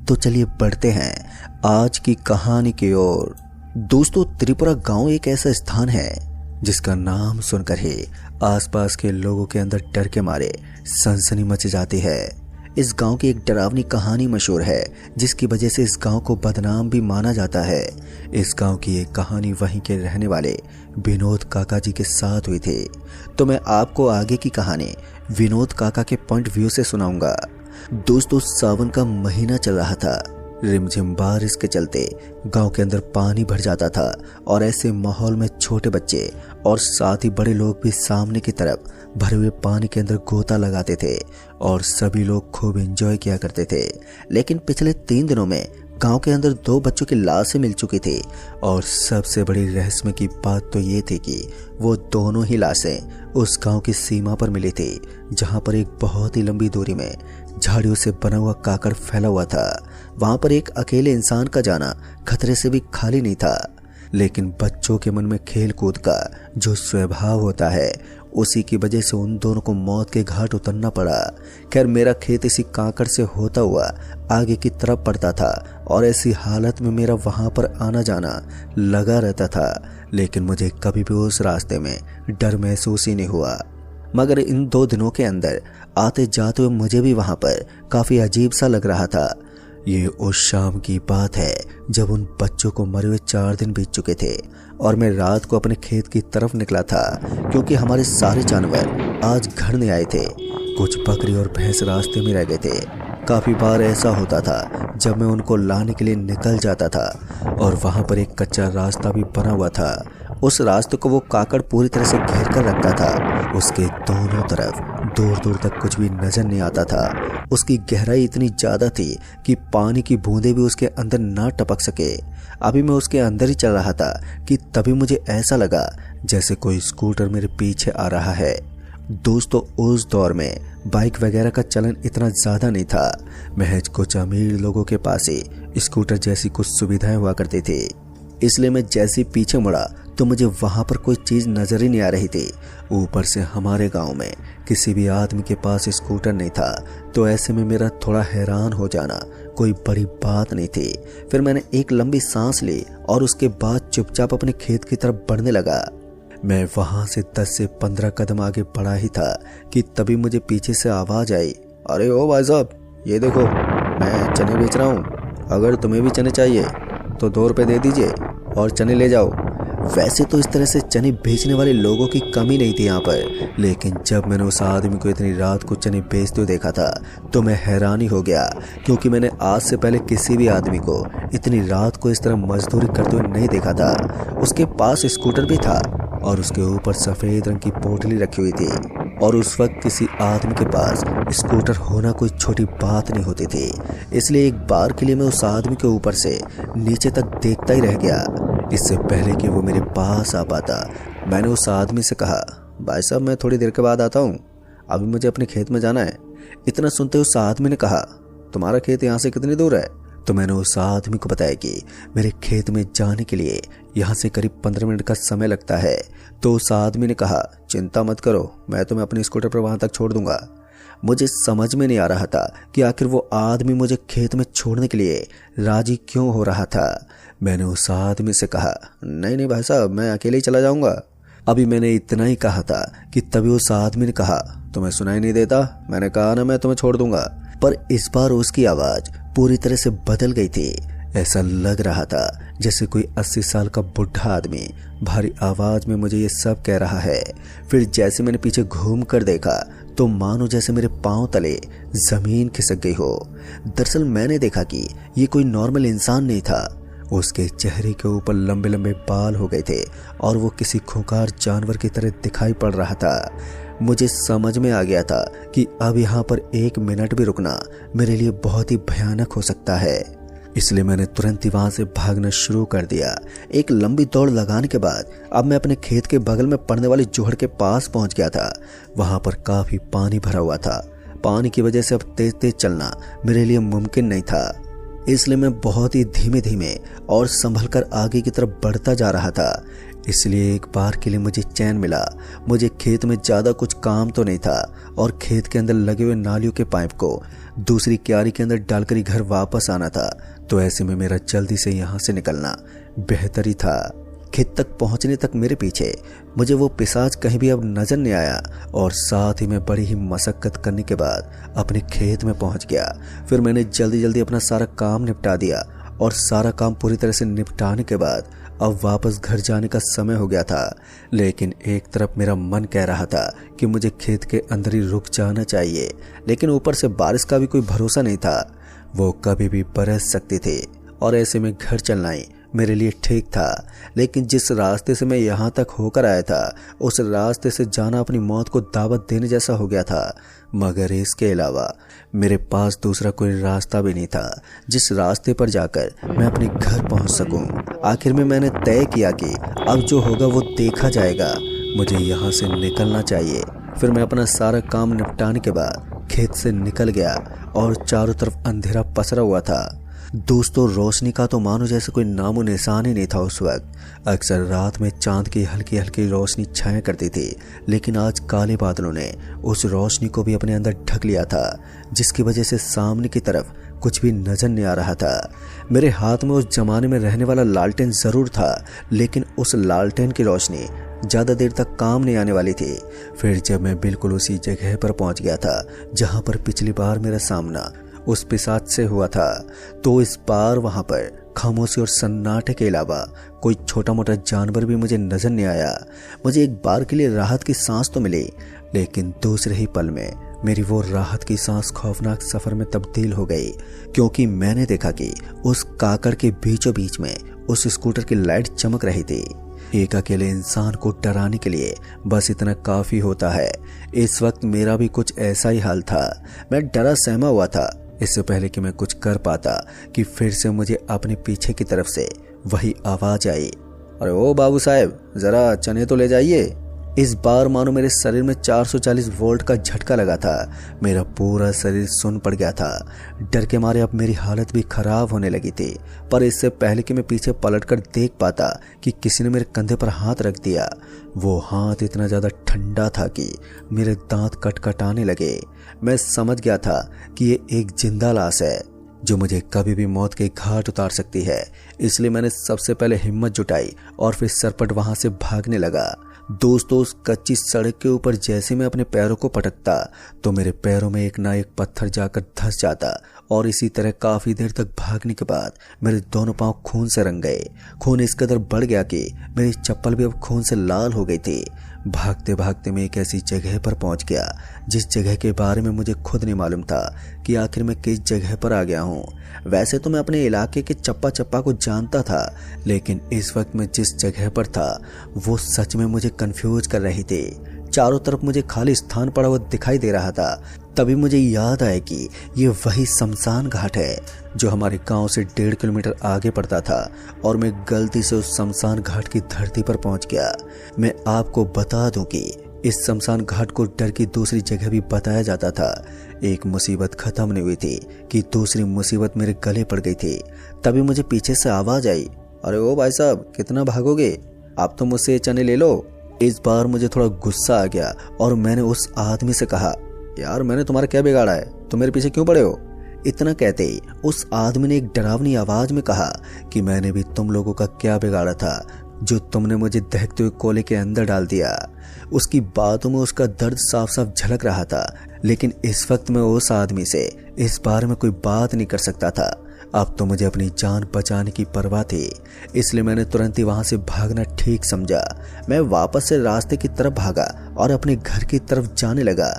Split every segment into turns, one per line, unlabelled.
तो चलिए बढ़ते हैं आज की कहानी की ओर। दोस्तों, त्रिपुरा गांव एक ऐसा स्थान है जिसका नाम सुनकर ही आसपास के लोगों के अंदर डर के मारे सनसनी मच जाती है। इस गांव की एक डरावनी कहानी मशहूर है जिसकी वजह से इस गांव को बदनाम भी माना जाता है। इस गांव की एक कहानी वहीं के रहने वाले विनोद काका जी के साथ हुई थी। तो मैं आपको आगे की कहानी विनोद काका के पॉइंट व्यू से सुनाऊंगा। दोस्तों, सावन का महीना चल रहा था। रिमझिम बारिश के चलते गांव के अंदर पानी भर जाता था और ऐसे माहौल में छोटे बच्चे और साथ ही बड़े लोग भी सामने की तरफ भरे हुए पानी के अंदर गोता लगाते थे और सभी लोग खूब एंजॉय किया करते थे। लेकिन पिछले 3 दिनों में गांव के अंदर 2 बच्चों की लाशें मिल चुकी थी और सबसे बड़ी रहस्य की बात तो ये थी कि वो दोनों ही लाशें उस गांव की सीमा पर मिली थी, जहां पर एक बहुत ही लंबी दूरी में झाड़ियों से बना हुआ काकड़ फैला हुआ था। वहां पर एक अकेले इंसान का जाना खतरे से भी खाली नहीं था। लेकिन बच्चों के मन में खेल कूद का जो स्वभाव होता है, उसी की वजह से उन दोनों को मौत के घाट उतरना पड़ा। खैर, मेरा खेत इसी काकड़ से होता हुआ आगे की तरफ पड़ता था और ऐसी हालत में मेरा वहां पर आना जाना लगा रहता था। लेकिन मुझे कभी भी उस रास्ते में डर महसूस ही नहीं हुआ। मगर इन 2 दिनों के अंदर आते जाते हुए मुझे भी वहां पर काफी अजीब सा लग रहा था। ये उस शाम की बात है जब उन बच्चों को मरे हुए 4 दिन बीत चुके थे और मैं रात को अपने खेत की तरफ निकला था, क्योंकि हमारे सारे जानवर आज घर नहीं आए थे। कुछ बकरी और भैंस रास्ते में रह गए थे। काफी बार ऐसा होता था जब मैं उनको लाने के लिए निकल जाता था और वहां पर एक कच्चा रास्ता भी बना हुआ था। उस रास्ते को वो काकड़ पूरी तरह से घेर कर रखता था। उसके दोनों तरफ दूर दूर तक कुछ भी नजर नहीं आता था। उसकी गहराई इतनी ज्यादा थी कि पानी की बूंदें भी उसके अंदर ना टपक सके। अभी मैं उसके अंदर ही चल रहा था कि तभी मुझे ऐसा लगा जैसे कोई स्कूटर मेरे पीछे आ रहा है। दोस्तों, उस दौर में बाइक वगैरह का चलन इतना ज्यादा नहीं था। महज कुछ अमीर लोगों के पास ही स्कूटर जैसी कुछ सुविधाएं हुआ करती थी। इसलिए मैं जैसे पीछे मुड़ा तो मुझे वहां पर कोई चीज नजर ही नहीं आ रही थी। ऊपर से हमारे गांव में किसी भी आदमी के पास स्कूटर नहीं था, तो ऐसे में मेरा थोड़ा हैरान हो जाना कोई बड़ी बात नहीं थी। फिर मैंने एक लंबी सांस ली और उसके बाद चुपचाप अपने खेत की तरफ बढ़ने लगा। मैं वहां से 10 से 15 कदम आगे बढ़ा ही था कि तभी मुझे पीछे से आवाज आई, अरे ओ भाई साहब, ये देखो, मैं चने बेच रहा हूँ। अगर तुम्हें भी चने चाहिए तो 2 रुपए दे दीजिए और चने ले जाओ। वैसे तो इस तरह से चने बेचने वाले लोगों की कमी नहीं थी यहाँ पर, लेकिन जब मैंने उस आदमी को इतनी रात को चने बेचते हुए देखा था तो मैं हैरान ही हो गया, क्योंकि मैंने आज से पहले किसी भी आदमी को इतनी रात को इस तरह मजदूरी करते हुए नहीं देखा था। उसके पास स्कूटर भी था और उसके ऊपर सफेद रंग की पोटली रखी हुई थी और उस वक्त किसी आदमी के पास स्कूटर होना कोई छोटी बात नहीं होती थी। इसलिए एक बार के लिए मैं उस आदमी के ऊपर से नीचे तक देखता ही रह गया। इससे पहले कि वो मेरे पास आ पाता, मैंने उस आदमी से कहा, भाई साहब, मैं थोड़ी देर के बाद आता हूँ, अभी मुझे अपने खेत में जाना है। इतना सुनते उस आदमी ने कहा, तुम्हारा खेत यहाँ से कितनी दूर है? तो मैंने उस आदमी को बताया कि मेरे खेत में जाने के लिए यहाँ से करीब 15 मिनट का समय लगता है। तो उस आदमी ने कहा, चिंता मत करो, मैं तुम्हें अपने स्कूटर पर वहां तक छोड़ दूंगा। मुझे समझ में नहीं आ रहा था कि आखिर वो आदमी मुझे खेत में छोड़ने के लिए राजी क्यों हो रहा था। मैंने उस आदमी से कहा, नहीं नहीं भाई साहब, मैं अकेले ही चला जाऊंगा। अभी मैंने इतना ही कहा था कि तभी उस आदमी ने कहा, तुम्हें सुनाई नहीं देता? मैंने कहा ना, मैं तुम्हें छोड़ दूंगा। पर इस बार उसकी आवाज पूरी तरह से बदल गई थी। ऐसा लग रहा था जैसे कोई 80 साल का बुढ़ा आदमी भारी आवाज में मुझे ये सब कह रहा है। फिर जैसे मैंने पीछे घूम कर देखा तो मानो जैसे मेरे पांव तले जमीन खिसक गई हो। दरअसल मैंने देखा कि ये कोई नॉर्मल इंसान नहीं था। उसके चेहरे के ऊपर लंबे लंबे बाल हो गए थे और वो किसी खूंखार जानवर की तरह दिखाई पड़ रहा था। मुझे समझ में आ गया था कि अब यहाँ पर 1 मिनट भी रुकना मेरे लिए बहुत ही भयानक हो सकता है। इसलिए मैंने तुरंत ही वहां से भागना शुरू कर दिया। एक लंबी दौड़ लगाने के बाद अब मैं अपने खेत के बगल में पड़ने वाली जोहड़ के पास पहुंच गया था। वहां पर काफी पानी भरा हुआ था। पानी की वजह से अब तेज तेज चलना मेरे लिए मुमकिन नहीं था। इसलिए मैं बहुत ही धीमे धीमे और संभल कर आगे की तरफ बढ़ता जा रहा था। इसलिए एक बार के लिए मुझे चैन मिला। मुझे खेत में ज़्यादा कुछ काम तो नहीं था और खेत के अंदर लगे हुए नालियों के पाइप को दूसरी क्यारी के अंदर डालकर ही घर वापस आना था। तो ऐसे में मेरा जल्दी से यहाँ से निकलना बेहतर ही था। खेत तक पहुंचने तक मेरे पीछे मुझे वो पिशाच कहीं भी अब नजर नहीं आया और साथ ही मैं बड़ी ही मशक्कत करने के बाद अपने खेत में पहुंच गया। फिर मैंने जल्दी जल्दी अपना सारा काम निपटा दिया और सारा काम पूरी तरह से निपटाने के बाद अब वापस घर जाने का समय हो गया था। लेकिन एक तरफ मेरा मन कह रहा था कि मुझे खेत के अंदर ही रुक जाना चाहिए, लेकिन ऊपर से बारिश का भी कोई भरोसा नहीं था, वो कभी भी बरस सकती थी और ऐसे में घर चलना ही मेरे लिए ठीक था। लेकिन जिस रास्ते से मैं यहाँ तक होकर आया था उस रास्ते से जाना अपनी मौत को दावत देने जैसा हो गया था। मगर इसके अलावा मेरे पास दूसरा कोई रास्ता भी नहीं था जिस रास्ते पर जाकर मैं अपने घर पहुँच सकूँ। आखिर में मैंने तय किया कि अब जो होगा वो देखा जाएगा, मुझे यहाँ से निकलना चाहिए। फिर मैं अपना सारा काम निपटाने के बाद खेत से निकल गया और चारों तरफ अंधेरा पसरा हुआ था। दोस्तों, रोशनी का तो मानो जैसे कोई नामो निशान ही नहीं था उस वक्त। अक्सर रात में चांद की हल्की हल्की रोशनी छाया करती थी, लेकिन आज काले बादलों ने उस रोशनी को भी अपने अंदर ढक लिया था, जिसकी वजह से सामने की तरफ कुछ भी नजर नहीं आ रहा था। मेरे हाथ में उस जमाने में रहने वाला लालटेन जरूर था, लेकिन उस लालटेन की रोशनी ज़्यादा देर तक काम नहीं आने वाली थी। फिर जब मैं बिल्कुल उसी जगह पर पहुंच गया था जहां पर पिछली बार मेरा सामना उस पिशाच से हुआ था, तो इस बार वहां पर खामोशी और सन्नाटे के अलावा कोई छोटा मोटा जानवर भी मुझे नजर नहीं आया। मुझे एक बार के लिए राहत की सांस तो मिली, लेकिन दूसरे ही पल में मेरी वो राहत की सांस खौफनाक सफर में तब्दील हो गई, क्योंकि मैंने देखा कि उस काकड़ के बीचों बीच में उस स्कूटर की लाइट चमक रही थी। एक अकेले इंसान को डराने के लिए बस इतना काफी होता है। इस वक्त मेरा भी कुछ ऐसा ही हाल था। मैं डरा सहमा हुआ था। इससे पहले कि मैं कुछ कर पाता कि फिर से मुझे अपने पीछे की तरफ से वही आवाज आई, अरे ओ बाबू साहब, जरा चने तो ले जाइए। इस बार मानो मेरे शरीर में 440 वोल्ट का झटका लगा था। मेरा पूरा शरीर सुन्न पड़ गया था। डर के मारे अब मेरी हालत भी खराब होने लगी थी। पर इससे पहले कि मैं पीछे पलटकर देख पाता कि किसी ने मेरे कंधे पर हाथ रख दिया। वो हाथ इतना ज़्यादा ठंडा था कि मेरे दांत कटकटाने लगे। मैं समझ गया था कि ये एक जिंदा लाश है जो मुझे कभी भी मौत के घाट उतार सकती है। इसलिए मैंने सबसे पहले हिम्मत जुटाई और फिर सरपट वहां से भागने लगा। दोस्तों, उस कच्ची सड़क के ऊपर जैसे मैं अपने पैरों को पटकता तो मेरे पैरों में एक ना एक पत्थर जाकर धंस जाता और इसी तरह काफी देर तक भागने के बाद मेरे दोनों पांव खून से रंग गए। खून इस कदर बढ़ गया कि मेरी चप्पल भी अब खून से लाल हो गई थी। भागते भागते मैं एक ऐसी जगह पर पहुंच गया जिस जगह के बारे में मुझे खुद नहीं मालूम था कि आखिर मैं किस जगह पर आ गया हूं। वैसे तो मैं अपने इलाके के चप्पा चप्पा को जानता था, लेकिन इस वक्त मैं जिस जगह पर था वो सच में मुझे कंफ्यूज कर रही थी। चारों तरफ मुझे खाली स्थान पड़ा हुआ दिखाई दे रहा था। तभी मुझे याद आया कि ये वही शमशान घाट है जो हमारे गांव से 1.5 किलोमीटर आगे पड़ता था और मैं गलती से उस शमशान घाट की धरती पर पहुंच गया। मैं आपको बता दूं कि इस शमशान घाट को डर की दूसरी जगह भी बताया जाता था। एक मुसीबत खत्म नहीं हुई थी कि दूसरी मुसीबत मेरे गले पड़ गई थी। तभी मुझे पीछे से आवाज आई, अरे ओ भाई साहब, कितना भागोगे, आप तो मुझसे ये चने ले लो। इस बार मुझे थोड़ा गुस्सा आ गया और मैंने उस आदमी से कहा, यार मैंने तुम्हारा क्या बिगाड़ा है, तुम मेरे पीछे क्यों पड़े हो। इतना कहते ही उस आदमी ने एक डरावनी आवाज में कहा कि मैंने भी तुम लोगों का क्या बिगाड़ा था जो तुमने मुझे दहकते हुए कोयले के अंदर डाल दिया। उसकी बातों में उसका दर्द साफ साफ झलक रहा था, लेकिन इस वक्त मैं उस आदमी से इस बारे में कोई बात नहीं कर सकता था। अब तो मुझे अपनी जान बचाने की परवाह थी, इसलिए मैंने तुरंत ही वहां से भागना ठीक समझा। मैं वापस से रास्ते की तरफ भागा और अपने घर की तरफ जाने लगा,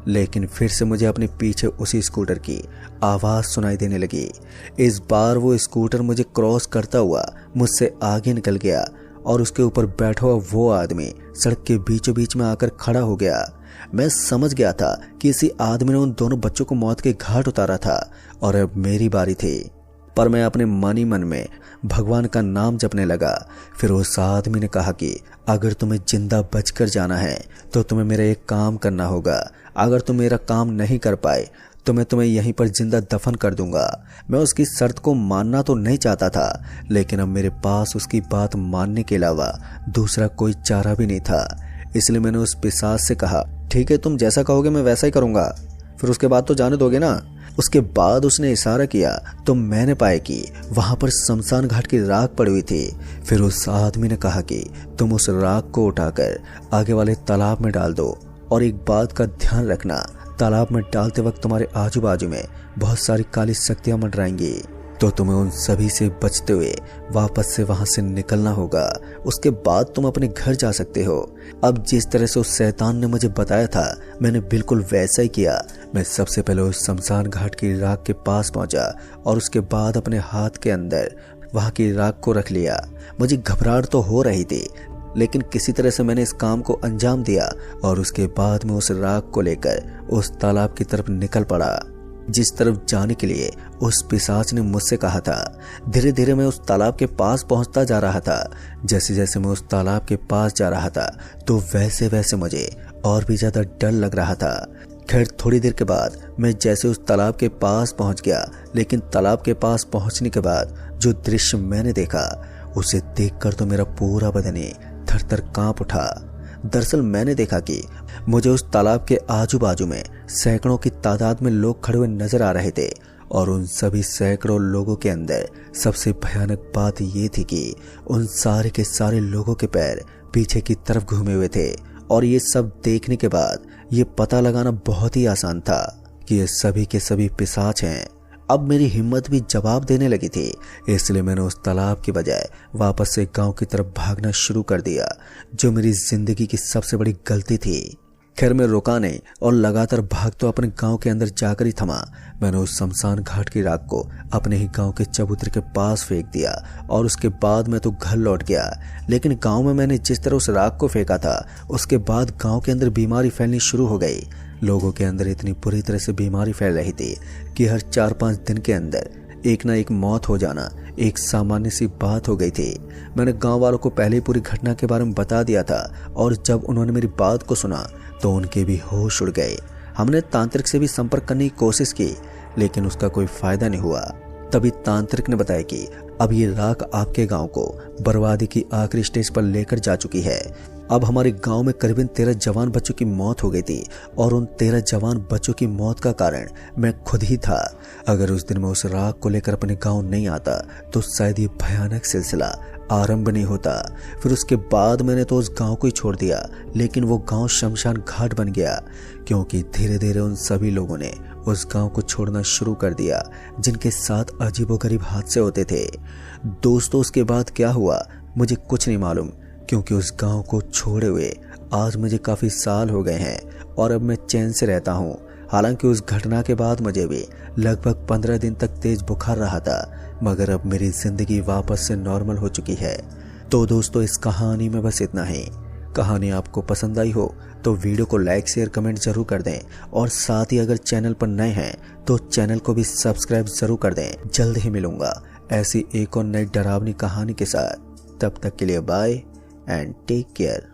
लेकिन फिर से मुझे अपने पीछे उसी स्कूटर की आवाज सुनाई देने लगी। इस बार वो स्कूटर मुझे क्रॉस करता हुआ मुझसे आगे निकल गया और उसके ऊपर बैठा हुआ वो आदमी सड़क के बीचों बीच में आकर खड़ा हो गया। मैं समझ गया था कि इसी आदमी ने उन दोनों बच्चों को मौत के घाट उतारा था और अब मेरी बारी थी। पर मैं अपने मन ही मन में भगवान का नाम जपने लगा। फिर उस आदमी ने कहा कि अगर तुम्हें जिंदा बचकर जाना है तो तुम्हें मेरा एक काम करना होगा। अगर तुम मेरा काम नहीं कर पाए तो मैं तुम्हें यहीं पर जिंदा दफन कर दूंगा। मैं उसकी शर्त को मानना तो नहीं चाहता था, लेकिन अब मेरे पास उसकी बात मानने के अलावा दूसरा कोई चारा भी नहीं था। इसलिए मैंने उस पिशाच से कहा, ठीक है, तुम जैसा कहोगे मैं वैसा ही करूंगा। फिर उसके बाद तो जाने दोगे ना? उसके बाद उसने इशारा किया तो मैंने पाया कि वहां पर शमशान घाट की राख पड़ी हुई थी। फिर उस आदमी ने कहा कि तुम उस राख को उठाकर आगे वाले तालाब में डाल दो, और एक बात का ध्यान रखना, तालाब में डालते वक्त तुम्हारे आजू बाजू में बहुत सारी काली शक्तियां मंडराएंगी, तो तुम्हें उन सभी से बचते हुए वापस से वहां से निकलना होगा। उसके बाद तुम अपने घर जा सकते हो। अब जिस तरह से उस शैतान ने मुझे बताया था मैंने बिल्कुल वैसा ही किया। मैं सबसे पहले उस शमशान घाट की राख के पास पहुंचा और उसके बाद अपने हाथ के अंदर वहां की राख को रख लिया। मुझे घबराहट तो हो रही थी, लेकिन किसी तरह से मैंने इस काम को अंजाम दिया और उसके बाद मैं उस राख को लेकर उस तालाब की तरफ निकल पड़ा जिस तरफ जाने के लिए उस पिशाच ने मुझसे कहा था। धीरे धीरे मैं उस तालाब के पास पहुंचता जा रहा था। जैसे जैसे मैं उस तालाब के पास जा रहा था तो वैसे वैसे मुझे और भी ज्यादा डर लग रहा था। खैर थोड़ी देर के बाद मैं जैसे उस तालाब के पास पहुंच गया, लेकिन तालाब के पास पहुंचने के बाद जो दृश्य मैंने देखा उसे देखकर तो मेरा पूरा बदन ही थर थर कांप उठा। दरअसल मैंने देखा कि मुझे उस तालाब के आजू बाजू में सैकड़ों की तादाद में लोग खड़े हुए नजर आ रहे थे, और उन सभी सैकड़ों लोगों के अंदर सबसे भयानक बात ये थी कि उन सारे के सारे लोगों के पैर पीछे की तरफ घूमे हुए थे। और ये सब देखने के बाद ये पता लगाना बहुत ही आसान था कि ये सभी के सभी पिशाच हैं। अब मेरी हिम्मत भी जवाब देने लगी थी, इसलिए मैंने उस तालाब की बजाय वापस से गांव की तरफ भागना शुरू कर दिया, जो मेरी जिंदगी की सबसे बड़ी गलती थी। खैर मैं रुका नहीं और लगातार भाग तो अपने गांव के अंदर जाकर ही थमा। मैंने उस शमशान घाट की राख को अपने ही गांव के चबूतरे के पास फेंक दिया और उसके बाद मैं तो घर लौट गया। लेकिन गांव में मैंने जिस तरह उस राख को फेंका था उसके बाद गांव के अंदर बीमारी फैलनी शुरू हो गई। लोगों के अंदर इतनी बुरी तरह से बीमारी फैल रही थी कि हर 4-5 दिन के अंदर एक ना एक मौत हो जाना एक सामान्य सी बात हो गई थी। मैंने गांव वालों को पहले ही पूरी घटना के बारे में बता दिया था, और जब उन्होंने मेरी बात को सुना तो उनके भी होश उड़ गए। हमने तांत्रिक से भी संपर्क करने की कोशिश की, लेकिन उसका कोई फायदा नहीं हुआ। तभी तांत्रिक ने बताया कि अब ये राख आपके गांव को बर्बादी की आखिरी स्टेज पर लेकर जा चुकी है। अब हमारे गांव में करीबन 13 जवान बच्चों की मौत हो गई थी, और उन 13 जवान बच्चों की मौत का कारण मैं खुद ही था। अगर उस दिन मैं उस राख को लेकर अपने गांव नहीं आता तो शायद ये भयानक सिलसिला आरंभ नहीं होता। फिर उसके बाद मैंने तो उस गांव को ही छोड़ दिया, लेकिन वो गांव शमशान घाट बन गया, क्योंकि धीरे धीरे उन सभी लोगों ने उस गांव को छोड़ना शुरू कर दिया जिनके साथ अजीबोगरीब हादसे होते थे। दोस्तों उसके बाद क्या हुआ मुझे कुछ नहीं मालूम, क्योंकि उस गांव को छोड़े हुए आज मुझे काफ़ी साल हो गए हैं और अब मैं चैन से रहता हूँ। हालांकि उस घटना के बाद मुझे भी लगभग 15 दिन तक तेज बुखार रहा था, मगर अब मेरी जिंदगी वापस से नॉर्मल हो चुकी है। तो दोस्तों इस कहानी में बस इतना ही। कहानी आपको पसंद आई हो तो वीडियो को लाइक शेयर कमेंट जरूर कर दें, और साथ ही अगर चैनल पर नए हैं तो चैनल को भी सब्सक्राइब जरूर कर दें। जल्द ही मिलूंगा ऐसी एक और नई डरावनी कहानी के साथ। तब तक के लिए बाय एंड टेक केयर।